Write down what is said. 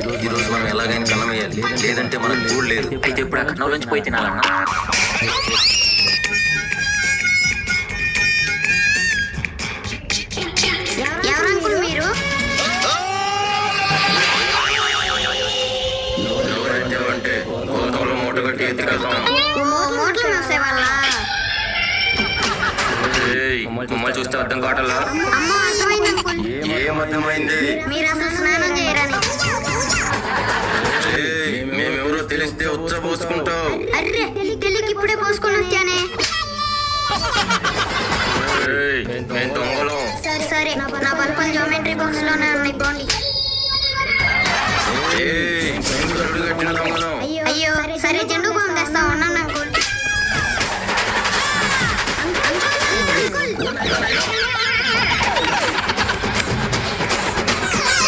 ఈ రోజు మనం ఎలాగైనా కన్నం వేయాలి, లేదంటే మనకు కూడు లేదు. అయితే ఇప్పుడు ఆ కన్నం నుంచి పోయి తినాలన్నా? ఎవరంకుల్ మీరు? అంటే కోతంలో మూట కట్టి ఎత్తుకెళ్తాం. మోట్లు మోసేవాళ్ళ? మమ్మల్ని చూస్తే అర్థం కావట్లా? అమ్మ అర్థమైంది అంకుల్. ఏమర్థమైంది? మీరు అసలు స్నానం చేయరని. మేమెవరో తెలిస్తే ఉచ్చ పోసుకుంటావు. అర్రే తెలికి ఇప్పుడే పోసుకొని వచ్చానే. మేము దొంగలం. సరే నా బల్బులు జామెట్రీ బాక్స్ లోనే ఉన్నాయి, పోండి.